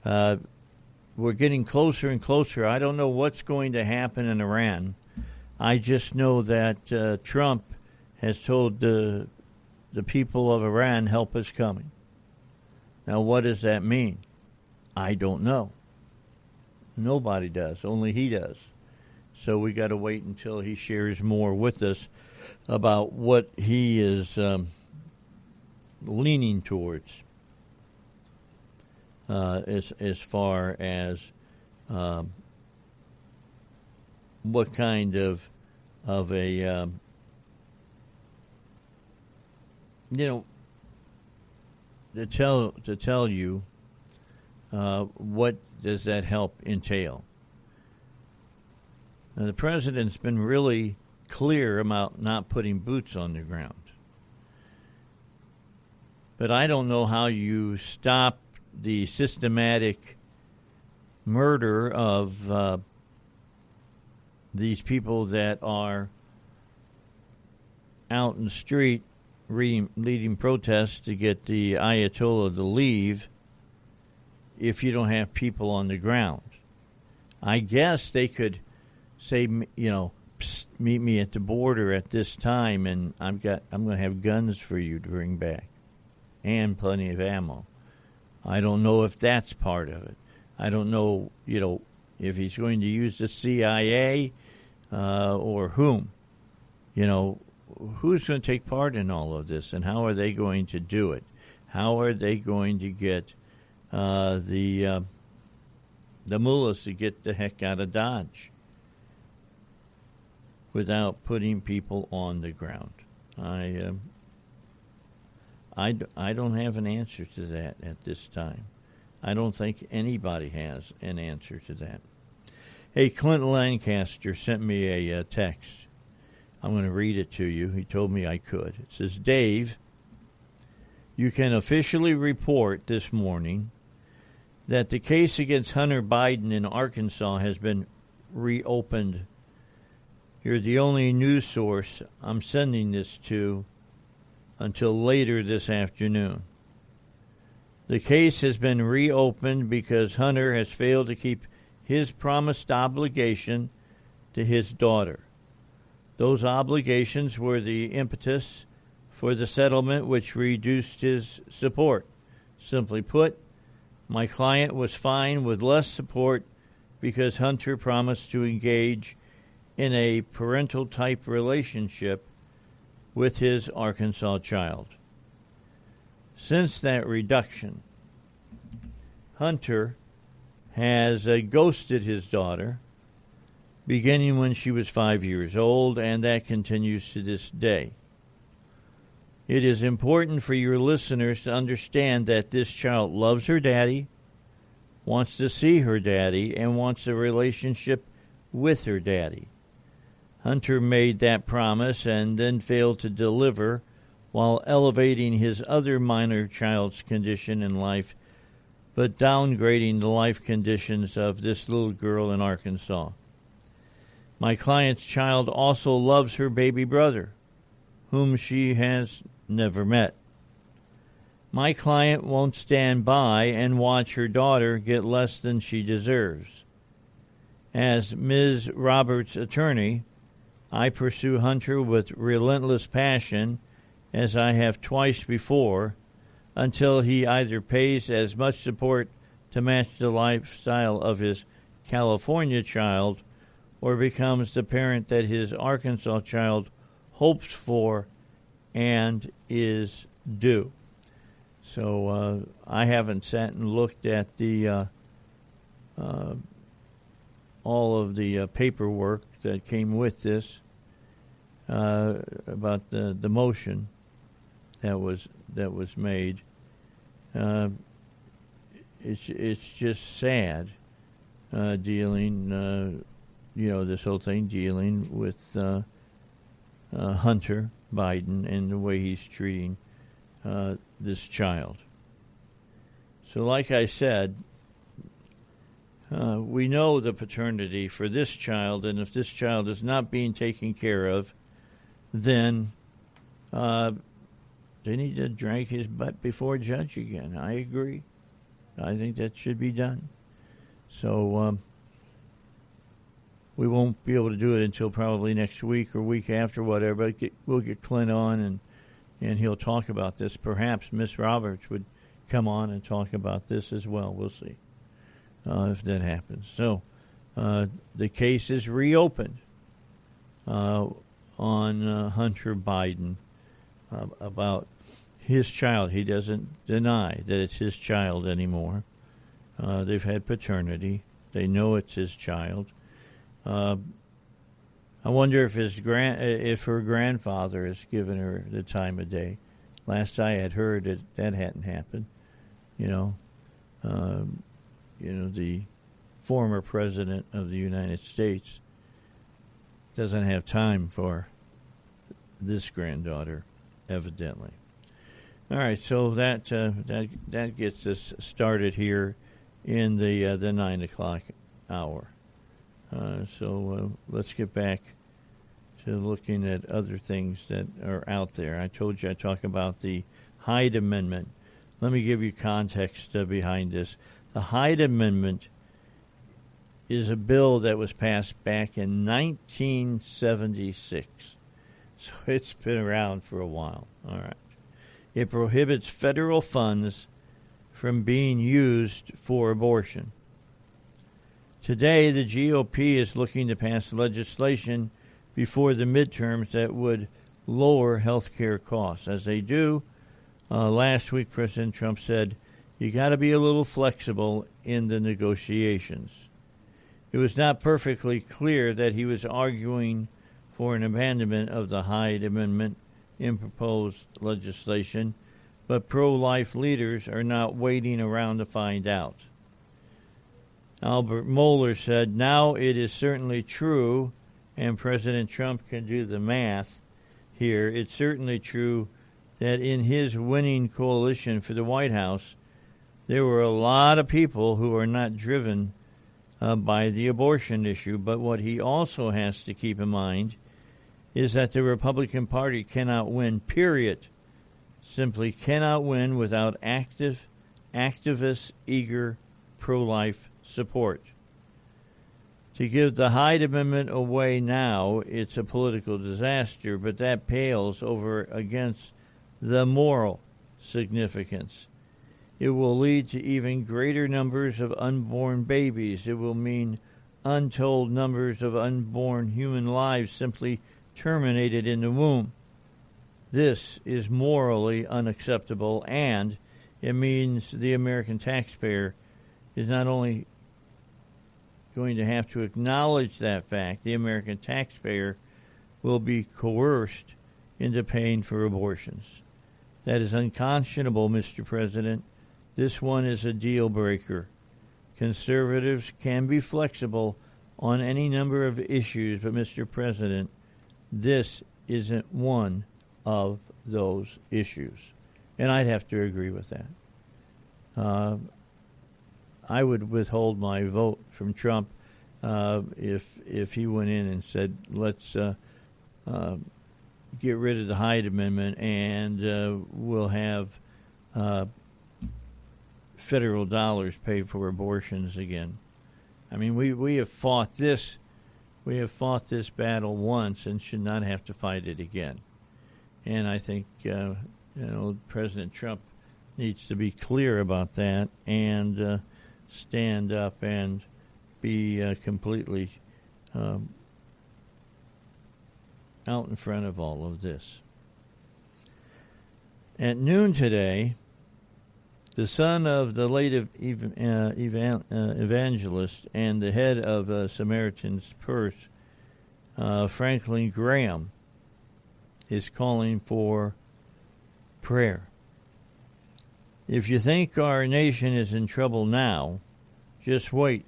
We're getting closer and closer. I don't know what's going to happen in Iran. I just know that Trump has told the people of Iran, help is coming. Now, what does that mean? I don't know. Nobody does. Only he does. So we got to wait until he shares more with us about what he is leaning towards as far as what kind of a to tell you what does that help entail. Now, the president's been really clear about not putting boots on the ground. But I don't know how you stop the systematic murder of these people that are out in the street leading protests to get the Ayatollah to leave if you don't have people on the ground. I guess they could say, Psst, meet me at the border at this time, and I'm going to have guns for you to bring back and plenty of ammo. I don't know if that's part of it. I don't know, if he's going to use the CIA or whom. Who's going to take part in all of this, and how are they going to do it? How are they going to get the mullahs to get the heck out of Dodge without putting people on the ground? I don't have an answer to that at this time. I don't think anybody has an answer to that. Hey, Clint Lancaster sent me a text. I'm going to read it to you. He told me I could. It says, Dave, you can officially report this morning that the case against Hunter Biden in Arkansas has been reopened. You're the only news source I'm sending this to until later this afternoon. The case has been reopened because Hunter has failed to keep his promised obligation to his daughter. Those obligations were the impetus for the settlement, which reduced his support. Simply put, my client was fine with less support because Hunter promised to engage in a parental-type relationship with his Arkansas child. Since that reduction, Hunter has ghosted his daughter, beginning when she was 5 years old, and that continues to this day. It is important for your listeners to understand that this child loves her daddy, wants to see her daddy, and wants a relationship with her daddy. Hunter made that promise and then failed to deliver while elevating his other minor child's condition in life, but downgrading the life conditions of this little girl in Arkansas. My client's child also loves her baby brother, whom she has never met. My client won't stand by and watch her daughter get less than she deserves. As Ms. Roberts' attorney, I pursue Hunter with relentless passion, as I have twice before, until he either pays as much support to match the lifestyle of his California child or becomes the parent that his Arkansas child hopes for and is due. So I haven't sat and looked at the all of the paperwork that came with this about the motion that was made. It's just sad dealing. This whole thing dealing with Hunter Biden and the way he's treating this child. So like I said, we know the paternity for this child, and if this child is not being taken care of, then they need to drag his butt before a judge again. I agree. I think that should be done. So we won't be able to do it until probably next week or week after, whatever. But we'll get Clint on, and he'll talk about this. Perhaps Miss Roberts would come on and talk about this as well. We'll see if that happens. So the case is reopened on Hunter Biden about his child. He doesn't deny that it's his child anymore. They've had paternity. They know it's his child. I wonder if if her grandfather has given her the time of day. Last I had heard, that hadn't happened. The former president of the United States doesn't have time for this granddaughter, evidently. All right, so that gets us started here in the 9 o'clock hour. So let's get back to looking at other things that are out there. I told you I'd talk about the Hyde Amendment. Let me give you context behind this. The Hyde Amendment is a bill that was passed back in 1976. So it's been around for a while. All right. It prohibits federal funds from being used for abortion. Today, the GOP is looking to pass legislation before the midterms that would lower health care costs. As they do, last week President Trump said, you got to be a little flexible in the negotiations. It was not perfectly clear that he was arguing for an abandonment of the Hyde Amendment in proposed legislation, but pro-life leaders are not waiting around to find out. Albert Mohler said, now it is certainly true, and President Trump can do the math here, it's certainly true that in his winning coalition for the White House, there were a lot of people who are not driven by the abortion issue. But what he also has to keep in mind is that the Republican Party cannot win, period. Simply cannot win without activist, eager, pro-life support. To give the Hyde Amendment away now, it's a political disaster, but that pales over against the moral significance. It will lead to even greater numbers of unborn babies. It will mean untold numbers of unborn human lives simply terminated in the womb. This is morally unacceptable, and it means the American taxpayer is not only going to have to acknowledge that fact, the American taxpayer will be coerced into paying for abortions. That is unconscionable, Mr. President. This one is a deal breaker. Conservatives can be flexible on any number of issues, but Mr. President, this isn't one of those issues. And I'd have to agree with that. I would withhold my vote from Trump if he went in and said, let's get rid of the Hyde Amendment and we'll have federal dollars paid for abortions again. I mean, we have fought this. We have fought this battle once and should not have to fight it again. And I think President Trump needs to be clear about that and stand up and be completely out in front of all of this. At noon today, the son of the late evangelist and the head of Samaritan's Purse, Franklin Graham, is calling for prayer. If you think our nation is in trouble now, just wait.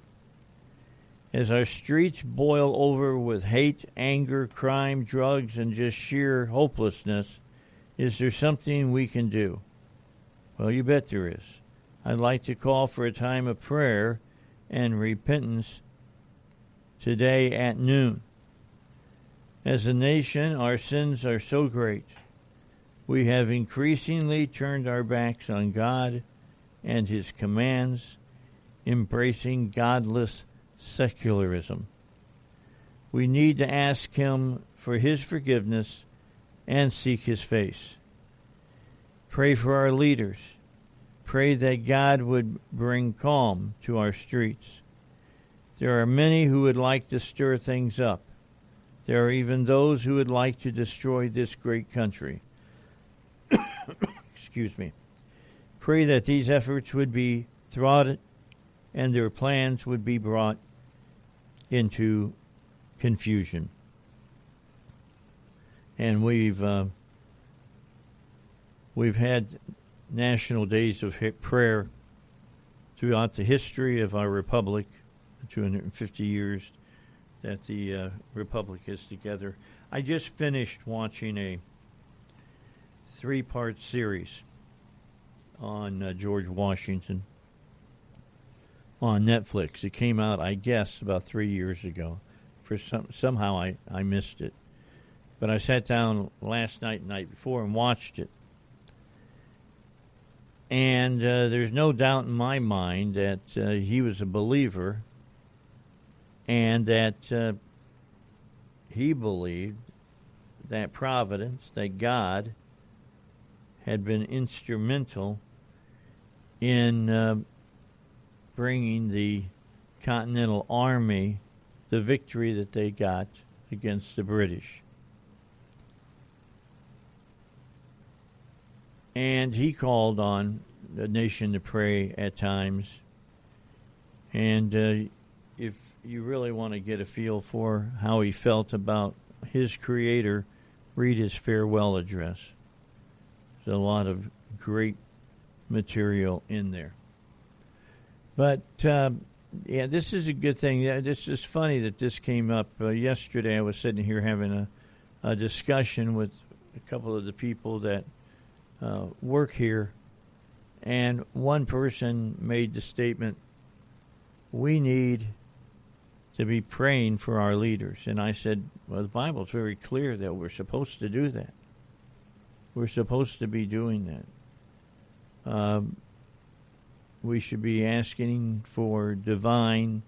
As our streets boil over with hate, anger, crime, drugs, and just sheer hopelessness, is there something we can do? Well, you bet there is. I'd like to call for a time of prayer and repentance today at noon. As a nation, our sins are so great. We have increasingly turned our backs on God and his commands, embracing godless secularism. We need to ask him for his forgiveness and seek his face. Pray for our leaders. Pray that God would bring calm to our streets. There are many who would like to stir things up. There are even those who would like to destroy this great country. Excuse me. Pray that these efforts would be thwarted and their plans would be brought into confusion. And we've had national days of prayer throughout the history of our republic, 250 years that the republic is together. I just finished watching a 3-part series on George Washington on Netflix. It came out, I guess, about 3 years ago. Somehow I missed it. But I sat down last night and night before and watched it. And there's no doubt in my mind that he was a believer and that he believed that providence, that God had been instrumental in bringing the Continental Army the victory that they got against the British. And he called on the nation to pray at times. And if you really want to get a feel for how he felt about his Creator, read his farewell address. There's a lot of great material in there. But, yeah, this is a good thing. This is funny that this came up yesterday. I was sitting here having a discussion with a couple of the people that work here, and one person made the statement, we need to be praying for our leaders. And I said, well, the Bible's very clear that we're supposed to do that. We're supposed to be doing that. We should be asking for divine,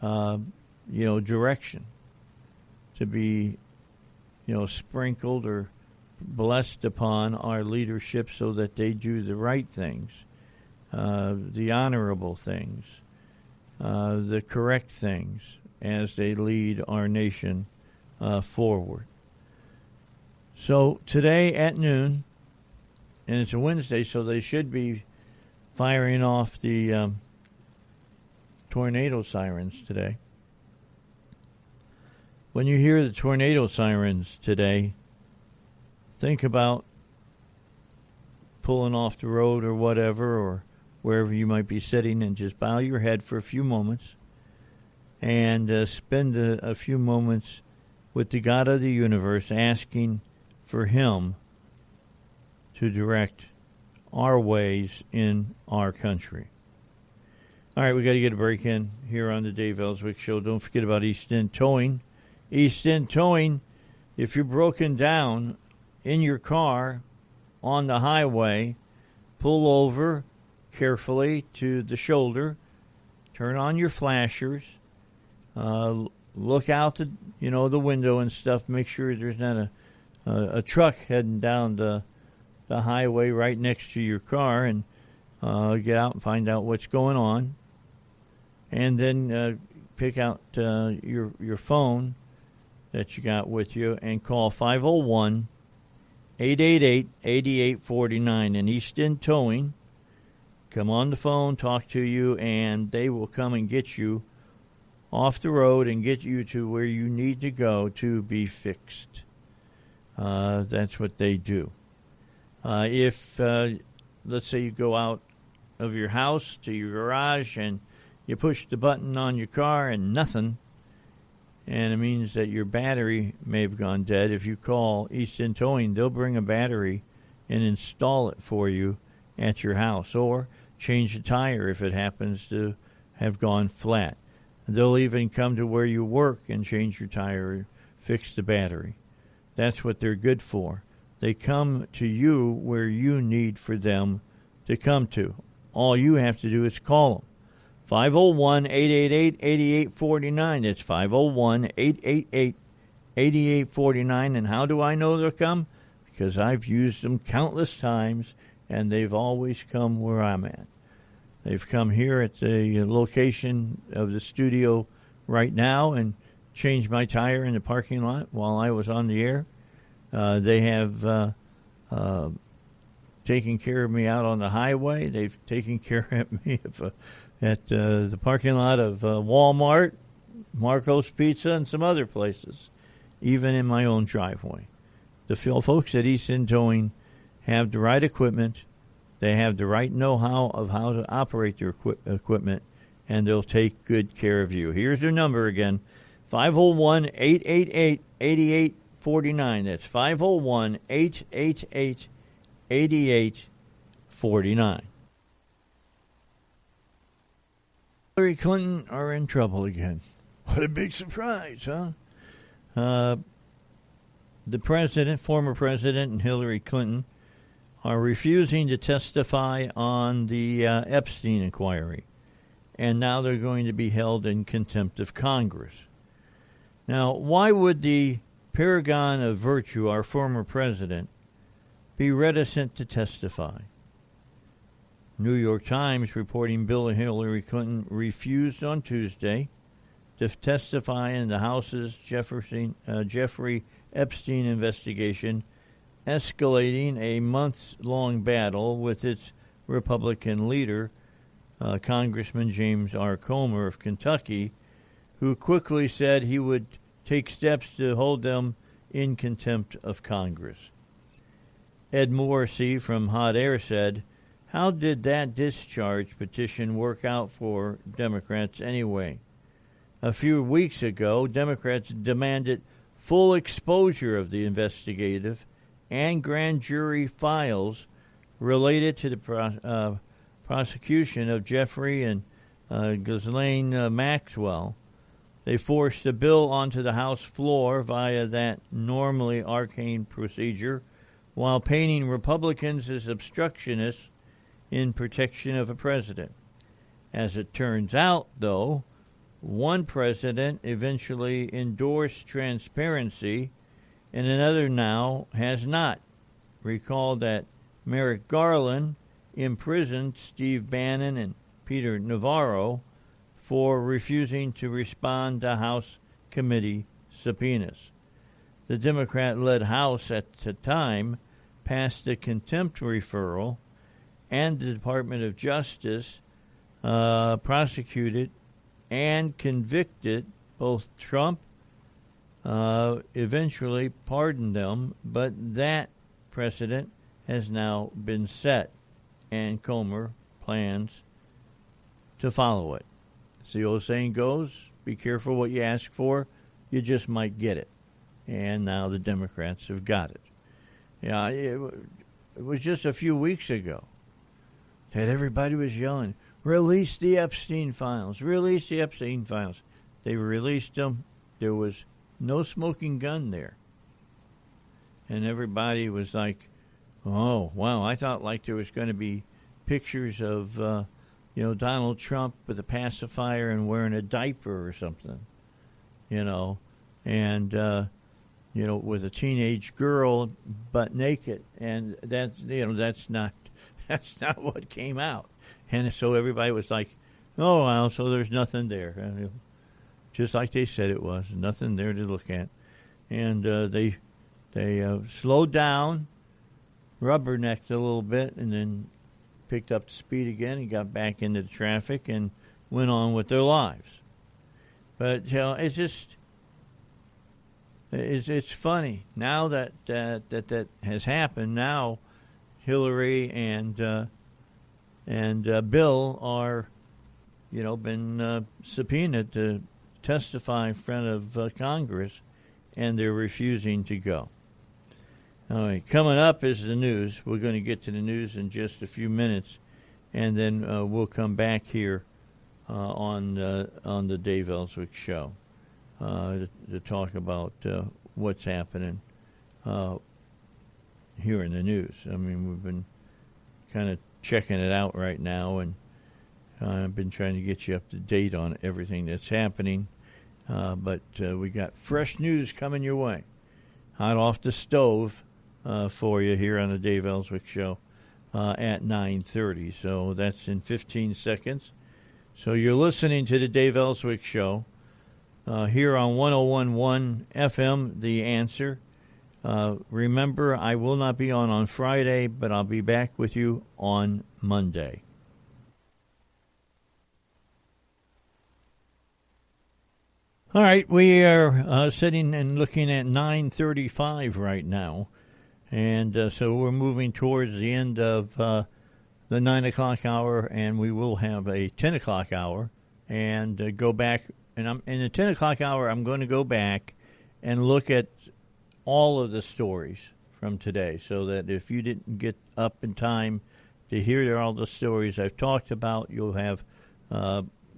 direction to be, sprinkled or blessed upon our leadership so that they do the right things, the honorable things, the correct things as they lead our nation forward. So today at noon, and it's a Wednesday, so they should be firing off the tornado sirens today. When you hear the tornado sirens today, think about pulling off the road or whatever, or wherever you might be sitting, and just bow your head for a few moments and spend a few moments with the God of the universe, asking for Him to direct our ways in our country. All right, we got to get a break in here on the Dave Elswick Show. Don't forget about East End Towing. East End Towing, if you're broken down in your car on the highway, pull over carefully to the shoulder, turn on your flashers, look out the window and stuff, make sure there's not a truck heading down the highway right next to your car, and get out and find out what's going on. And then pick out your phone that you got with you and call 501-888-8849 and East End Towing. Come on the phone, talk to you, and they will come and get you off the road and get you to where you need to go to be fixed. That's what they do. If, let's say you go out of your house to your garage and you push the button on your car and nothing, and it means that your battery may have gone dead, if you call East End Towing, they'll bring a battery and install it for you at your house, or change the tire if it happens to have gone flat. They'll even come to where you work and change your tire, fix the battery. That's what they're good for. They come to you where you need for them to come to. All you have to do is call them. 501-888-8849. That's 501-888-8849. And how do I know they'll come? Because I've used them countless times, and they've always come where I'm at. They've come here at the location of the studio right now and changed my tire in the parking lot while I was on the air. They have taken care of me out on the highway. They've taken care of me at the parking lot of Walmart, Marco's Pizza, and some other places, even in my own driveway. The folks at Easton Towing have the right equipment. They have the right know-how of how to operate their equipment, and they'll take good care of you. Here's their number again, 501-888-8849. That's 501-888-8849. Hillary Clinton are in trouble again. What a big surprise, huh? The president, former president, and Hillary Clinton are refusing to testify on the Epstein inquiry, and now they're going to be held in contempt of Congress. Now, why would the paragon of virtue, our former president, be reticent to testify? New York Times reporting Bill and Hillary Clinton refused on Tuesday to testify in the House's Jeffrey Epstein investigation, escalating a months-long battle with its Republican leader, Congressman James R. Comer of Kentucky, who quickly said he would take steps to hold them in contempt of Congress. Ed Morrissey from Hot Air said, "How did that discharge petition work out for Democrats anyway? A few weeks ago, Democrats demanded full exposure of the investigative and grand jury files related to the prosecution of Jeffrey and Ghislaine Maxwell. They forced the bill onto the House floor via that normally arcane procedure, while painting Republicans as obstructionists in protection of a president. As it turns out, though, one president eventually endorsed transparency and another now has not. Recall that Merrick Garland imprisoned Steve Bannon and Peter Navarro for refusing to respond to House committee subpoenas. The Democrat-led House at the time passed a contempt referral, and the Department of Justice prosecuted and convicted both Trump, eventually pardoned them, but that precedent has now been set, and Comer plans to follow it. As the old saying goes, be careful what you ask for, you just might get it. And now the Democrats have got it. Yeah, it was just a few weeks ago that everybody was yelling, release the Epstein files, release the Epstein files. They released them. There was no smoking gun there. And everybody was like, oh, wow, I thought like there was going to be pictures of, Donald Trump with a pacifier and wearing a diaper or something, and, with a teenage girl butt naked. And that's not what came out. And so everybody was like, oh, wow, so there's nothing there. Just like they said it was, nothing there to look at. And they slowed down, rubbernecked a little bit, and then picked up the speed again and got back into the traffic and went on with their lives. But, it's just, it's funny. Now that has happened, now Hillary and Bill are, been subpoenaed to testify in front of Congress, and they're refusing to go. All right, coming up is the news. We're going to get to the news in just a few minutes, and then we'll come back here on the Dave Elswick Show to talk about what's happening here in the news. I mean, we've been kind of checking it out right now, and I've been trying to get you up to date on everything that's happening. But we got fresh news coming your way, hot off the stove for you here on the Dave Elswick Show at 9:30. So that's in 15 seconds. So you're listening to the Dave Elswick Show here on 101.1 FM, The Answer. Remember, I will not be on Friday, but I'll be back with you on Monday. All right, we are sitting and looking at 9:35 right now, and so we're moving towards the end of the 9 o'clock hour, and we will have a 10 o'clock hour, and go back. And in the 10 o'clock hour, I'm going to go back and look at all of the stories from today, so that if you didn't get up in time to hear all the stories I've talked about, you'll have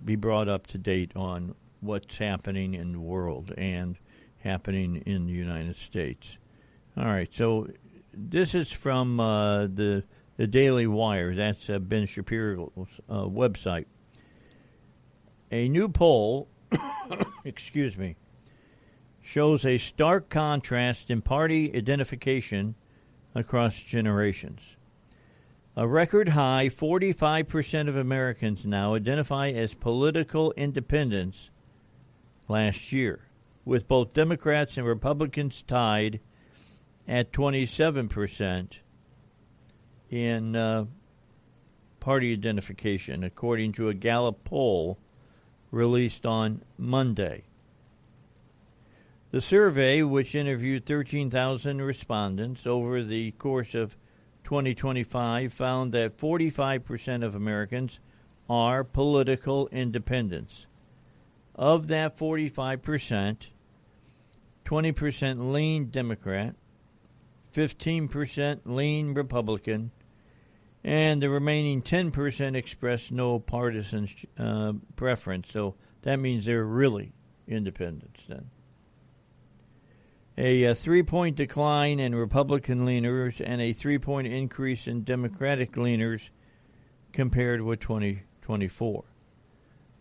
be brought up to date on what's happening in the world and happening in the United States. All right, so this is from the Daily Wire. That's Ben Shapiro's website. A new poll, excuse me, shows a stark contrast in party identification across generations. A record high 45% of Americans now identify as political independents last year, with both Democrats and Republicans tied at 27% in party identification, according to a Gallup poll released on Monday. The survey, which interviewed 13,000 respondents over the course of 2025, found that 45% of Americans are political independents. Of that 45%, 20% lean Democrat, 15% lean Republican, and the remaining 10% expressed no partisan preference. So that means they're really independents then. A 3-point decline in Republican leaners and a 3-point increase in Democratic leaners compared with 2024.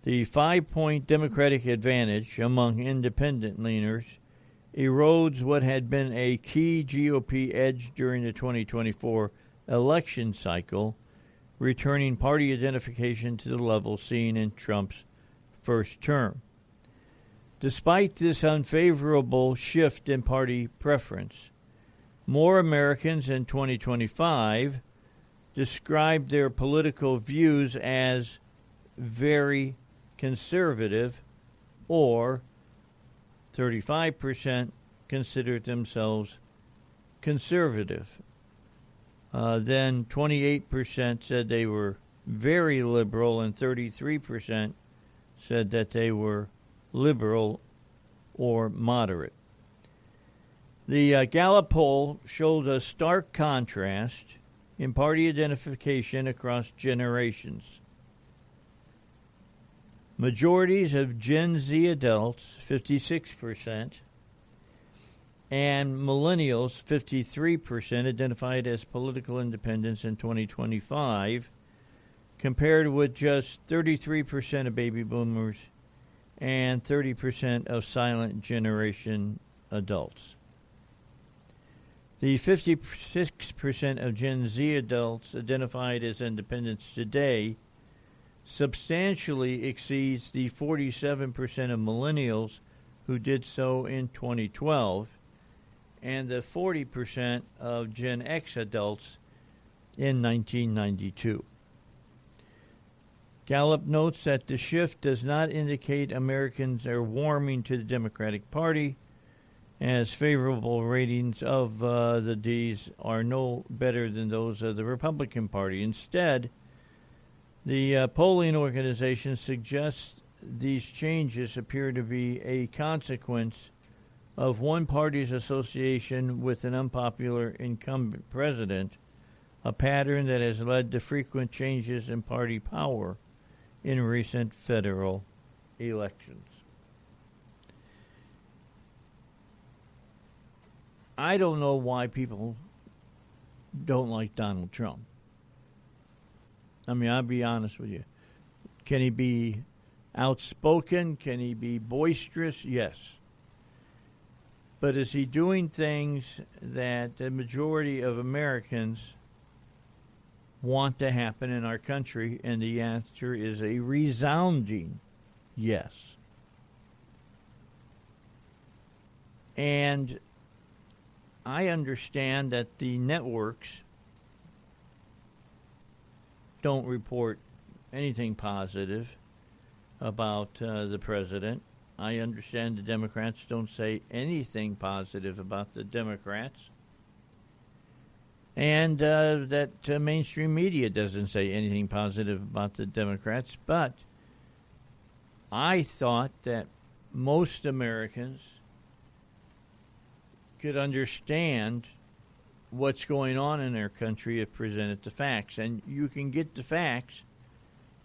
The 5-point Democratic advantage among independent leaners erodes what had been a key GOP edge during the 2024 election cycle, returning party identification to the level seen in Trump's first term. Despite this unfavorable shift in party preference, more Americans in 2025 described their political views as very conservative, or 35% considered themselves conservative. Then 28% said they were very liberal, and 33% said that they were liberal or moderate. The Gallup poll showed a stark contrast in party identification across generations. Majorities of Gen Z adults, 56%, and millennials, 53%, identified as political independents in 2025, compared with just 33% of baby boomers and 30% of silent generation adults. The 56% of Gen Z adults identified as independents today substantially exceeds the 47% of millennials who did so in 2012 and the 40% of Gen X adults in 1992. Gallup notes that the shift does not indicate Americans are warming to the Democratic Party, as favorable ratings of the Ds are no better than those of the Republican Party. Instead, the polling organization suggests these changes appear to be a consequence of one party's association with an unpopular incumbent president, a pattern that has led to frequent changes in party power in recent federal elections. I don't know why people don't like Donald Trump. I mean, I'll be honest with you. Can he be outspoken? Can he be boisterous? Yes. But is he doing things that the majority of Americans want to happen in our country? And the answer is a resounding yes. And I understand that the networks don't report anything positive about the president. I understand the Democrats don't say anything positive about the Democrats. And that mainstream media doesn't say anything positive about the Democrats. But I thought that most Americans could understand what's going on in their country if presented the facts. And you can get the facts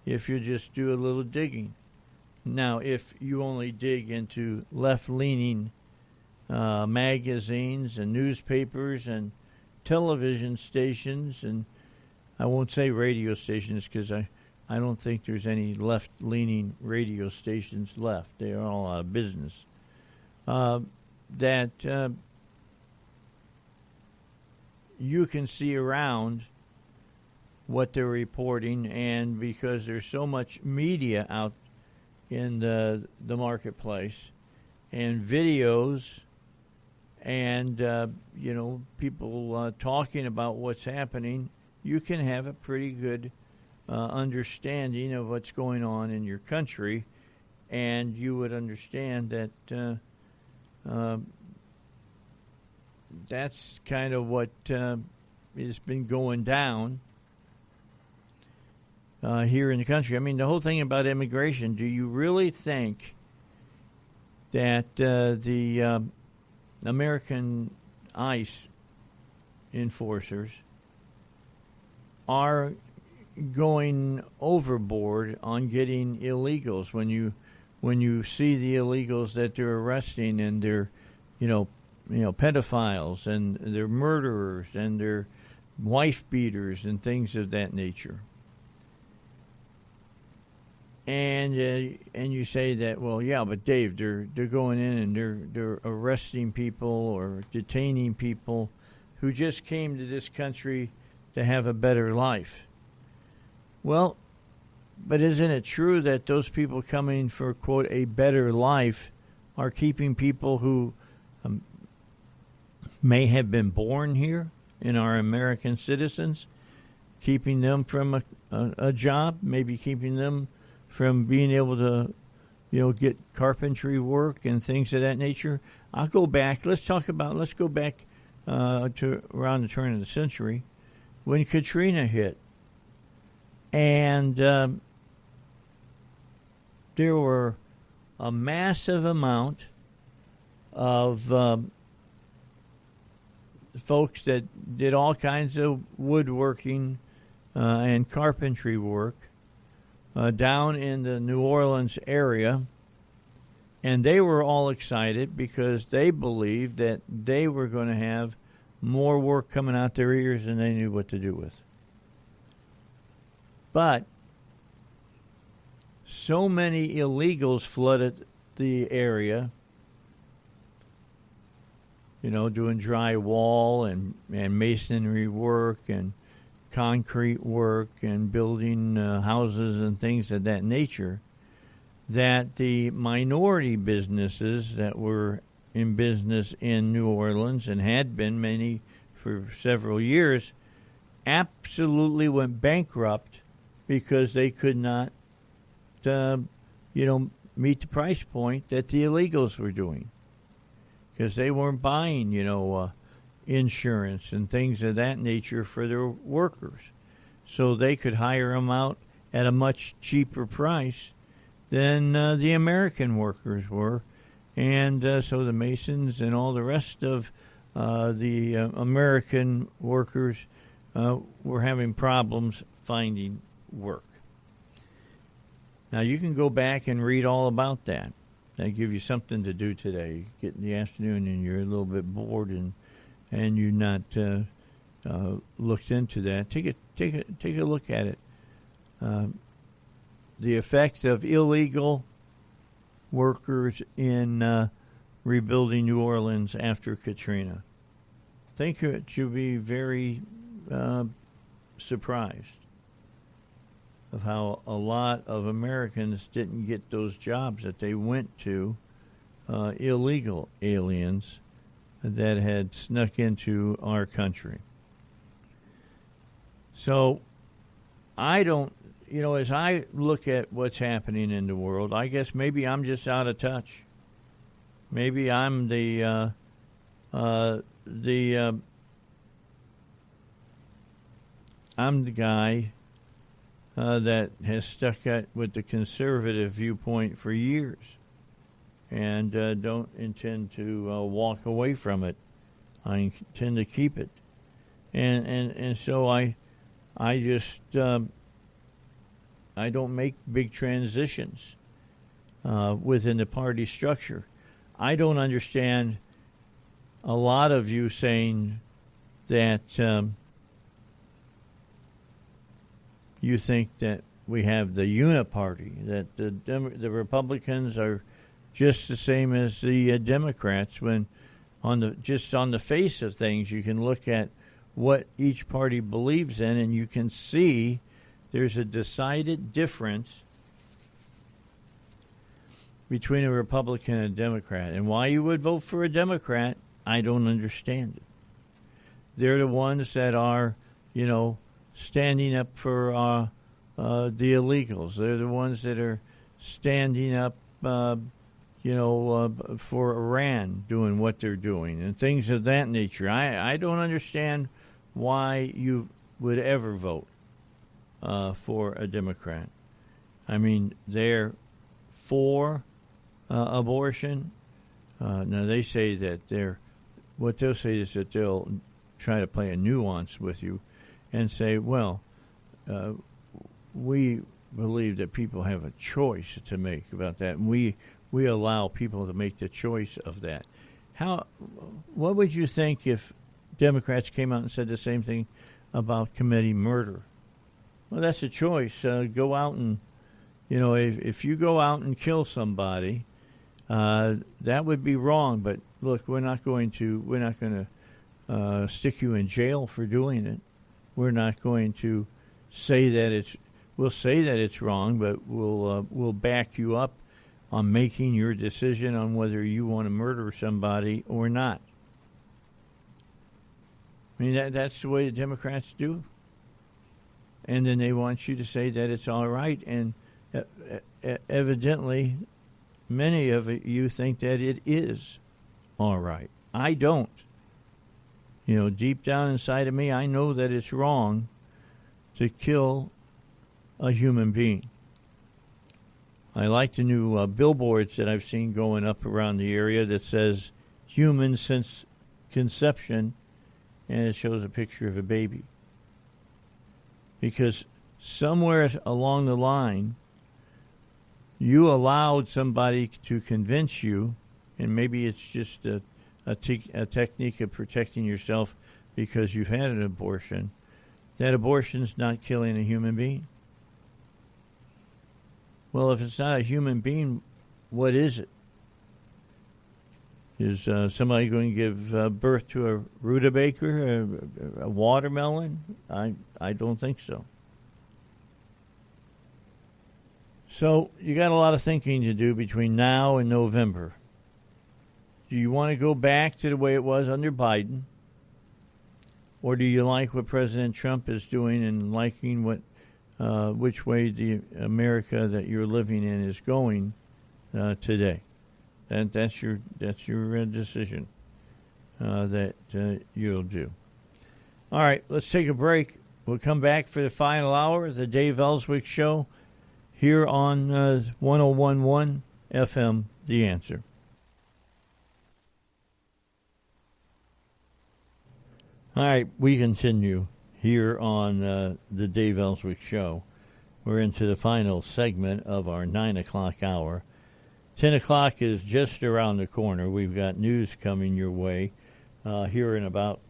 if you just do a little digging. Now, if you only dig into left-leaning magazines and newspapers and television stations, and I won't say radio stations because I don't think there's any left-leaning radio stations left. They are all out of business. That you can see around what they're reporting, and because there's so much media out in the marketplace and videos and people talking about what's happening, you can have a pretty good understanding of what's going on in your country, and you would understand that that's kind of what has been going down here in the country. I mean, the whole thing about immigration, do you really think that the American ICE enforcers are going overboard on getting illegals? When you see the illegals that they're arresting, and they're pedophiles, and they're murderers, and they're wife beaters and things of that nature. And you say that, well, yeah, but Dave, they're going in and they're arresting people or detaining people who just came to this country to have a better life. Well, but isn't it true that those people coming for, quote, a better life are keeping people who may have been born here and are American citizens, keeping them from a job, maybe keeping them from being able to, get carpentry work and things of that nature? I'll go back. Let's go back to around the turn of the century when Katrina hit. And there were a massive amount of folks that did all kinds of woodworking and carpentry work down in the New Orleans area, and they were all excited because they believed that they were going to have more work coming out their ears than they knew what to do with. But so many illegals flooded the area, doing drywall and masonry work and concrete work and building houses and things of that nature, that the minority businesses that were in business in New Orleans, and had been many for several years, absolutely went bankrupt because they could not meet the price point that the illegals were doing, because they weren't buying insurance and things of that nature for their workers, so they could hire them out at a much cheaper price than the American workers were. And so the Masons and all the rest of the American workers were having problems finding work. Now, you can go back and read all about that. They give you something to do today. You get in the afternoon and you're a little bit bored and you're not looked into that. Take a look at it. the effects of illegal workers in rebuilding New Orleans after Katrina. I think that you'll be very surprised of how a lot of Americans didn't get those jobs that they went to, illegal aliens that had snuck into our country. So I don't, as I look at what's happening in the world, I guess maybe I'm just out of touch. Maybe I'm I'm the guy that has stuck with the conservative viewpoint for years and don't intend to walk away from it. I intend to keep it. And so I just I don't make big transitions within the party structure. I don't understand a lot of you saying that you think that we have the uniparty, that the Republicans are just the same as the Democrats, when on the face of things you can look at what each party believes in and you can see there's a decided difference between a Republican and a Democrat. And why you would vote for a Democrat, I don't understand it. They're the ones that are, standing up for the illegals. They're the ones that are standing up, for Iran doing what they're doing and things of that nature. I don't understand why you would ever vote for a Democrat. I mean, they're for abortion. Now, they say that what they'll say is that they'll try to play a nuance with you and say, well, we believe that people have a choice to make about that, and we allow people to make the choice of that. What would you think if Democrats came out and said the same thing about committing murder? Well, that's a choice. Go out and, if you go out and kill somebody, that would be wrong. But look, we're not going to stick you in jail for doing it. We're not going to say that we'll say that it's wrong, but we'll back you up on making your decision on whether you want to murder somebody or not. I mean, that's the way the Democrats do. And then they want you to say that it's all right. And evidently, many of you think that it is all right. I don't. Deep down inside of me, I know that it's wrong to kill a human being. I like the new billboards that I've seen going up around the area that says human since conception, and it shows a picture of a baby. Because somewhere along the line, you allowed somebody to convince you, and maybe it's just a technique of protecting yourself because you've had an abortion, that abortion's not killing a human being. Well, if it's not a human being, what is it? Is somebody going to give birth to a rutabaga, a watermelon? I don't think so. So you got a lot of thinking to do between now and November. Do you want to go back to the way it was under Biden? Or do you like what President Trump is doing and liking which way the America that you're living in is going today? And that's your decision that you'll do. All right, let's take a break. We'll come back for the final hour of the Dave Elswick Show here on 101.1 FM, The Answer. All right, we continue here on the Dave Elswick Show. We're into the final segment of our 9 o'clock hour. 10 o'clock is just around the corner. We've got news coming your way here in about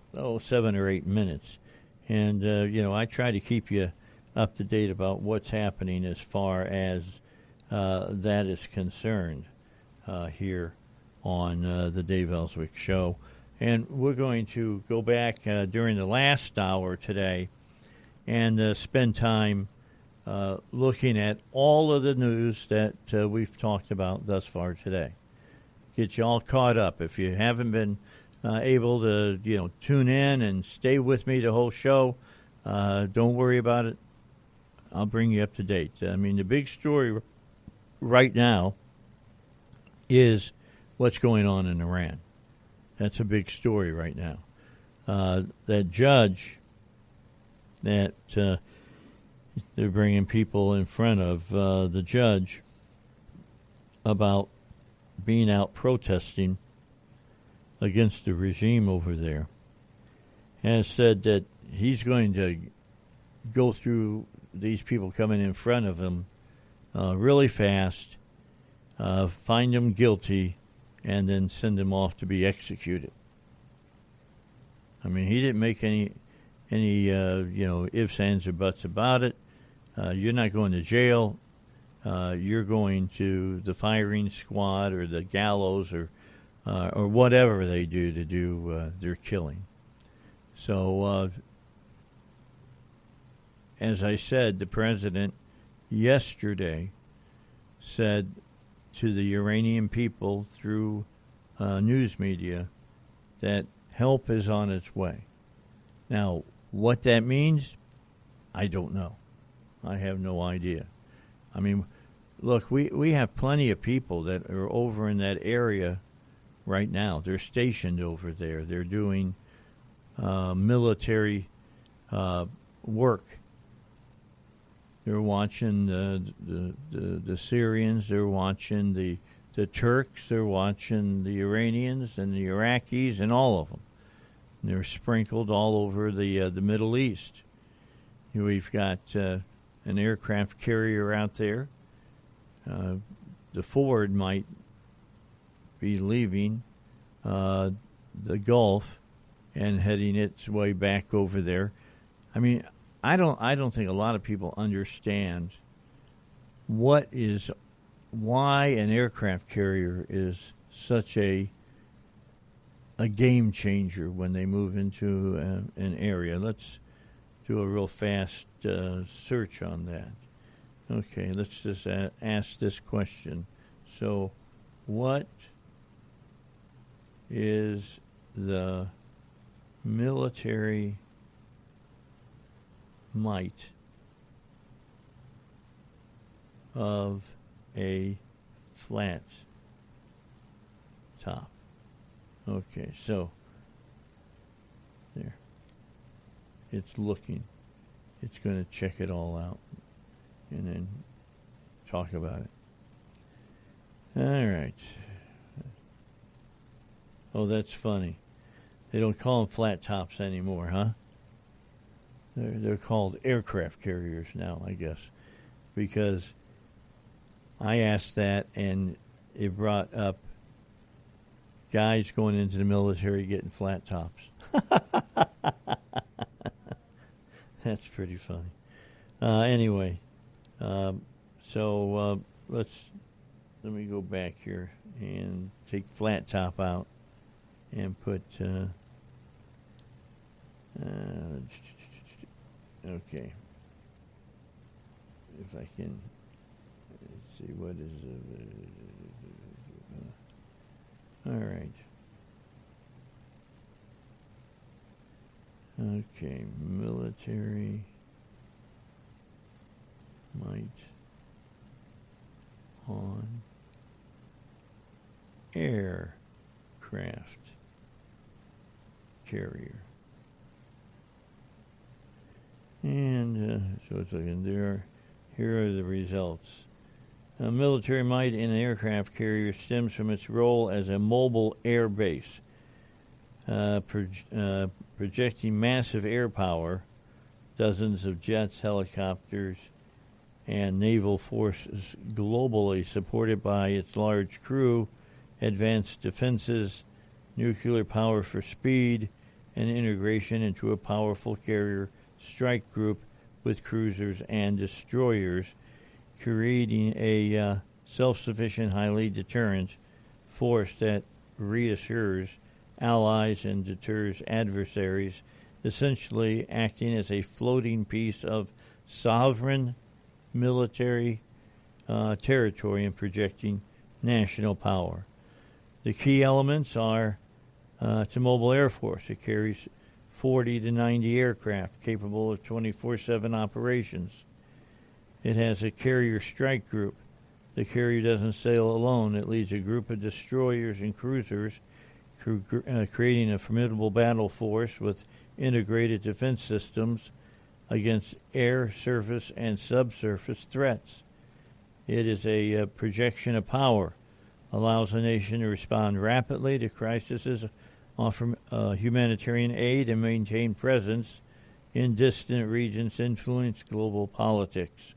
7 or 8 minutes. And, I try to keep you up to date about what's happening as far as that is concerned here on the Dave Elswick Show. And we're going to go back during the last hour today and spend time looking at all of the news that we've talked about thus far today. Get you all caught up. If you haven't been able to, tune in and stay with me the whole show, don't worry about it. I'll bring you up to date. I mean, the big story right now is what's going on in Iran. That's a big story right now. That judge that they're bringing people in front of the judge about being out protesting against the regime over there has said that he's going to go through these people coming in front of him really fast, find them guilty, and then send them off to be executed. I mean, he didn't make any ifs, ands, or buts about it. You're not going to jail. You're going to the firing squad or the gallows or whatever they do to do their killing. So, as I said, the president yesterday said to the Iranian people through news media that help is on its way. Now, what that means, I don't know. I have no idea. I mean, look, we have plenty of people that are over in that area right now. They're stationed over there. They're doing military work. They're watching the Syrians. They're watching the Turks. They're watching the Iranians and the Iraqis and all of them. And they're sprinkled all over the Middle East. We've got an aircraft carrier out there. The Ford might be leaving the Gulf and heading its way back over there. I mean, I don't think a lot of people understand why an aircraft carrier is such a game changer when they move into an area. Let's do a real fast search on that. Okay, let's just ask this question. So, what is the military might of a flat top? Okay, so there. It's looking. It's going to check it all out and then talk about it. All right. Oh, that's funny. They don't call them flat tops anymore, huh? They're called aircraft carriers now, I guess, because I asked that and it brought up guys going into the military getting flat tops. That's pretty funny. Anyway, so let me go back here and take flat top out and put. Okay. If I can, let's see what is. All right. Okay, military might on aircraft carrier. And so it's looking there. Here are the results. Military might in an aircraft carrier stems from its role as a mobile air base, projecting massive air power, dozens of jets, helicopters, and naval forces globally, supported by its large crew, advanced defenses, nuclear power for speed, and integration into a powerful carrier strike group with cruisers and destroyers, creating a self-sufficient, highly deterrent force that reassures allies and deters adversaries, essentially acting as a floating piece of sovereign military territory and projecting national power. The key elements are to Mobile Air Force. It carries 40 to 90 aircraft capable of 24/7 operations. It has a carrier strike group. The carrier doesn't sail alone. It leads a group of destroyers and cruisers, creating a formidable battle force with integrated defense systems against air, surface, and subsurface threats. It is a projection of power, allows a nation to respond rapidly to crises, offer humanitarian aid, and maintain presence in distant regions, influence global politics.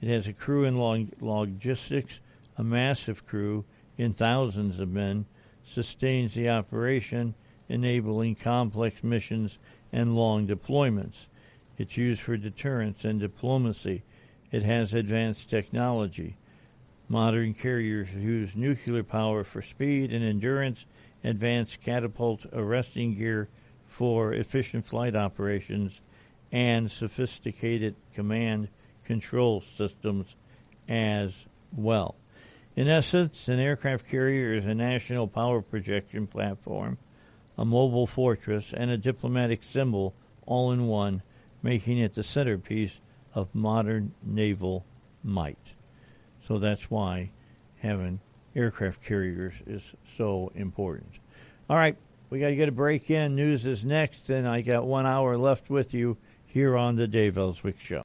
It has a crew and logistics, a massive crew in thousands of men, sustains the operation, enabling complex missions and long deployments. It's used for deterrence and diplomacy. It has advanced technology. Modern carriers use nuclear power for speed and endurance, advanced catapult arresting gear for efficient flight operations, and sophisticated command control systems as well. In essence, an aircraft carrier is a national power projection platform, a mobile fortress, and a diplomatic symbol all in one, making it the centerpiece of modern naval might. So that's why having aircraft carriers is so important. All right, we got to get a break in. News is next, and I got 1 hour left with you here on the Dave Elswick Show.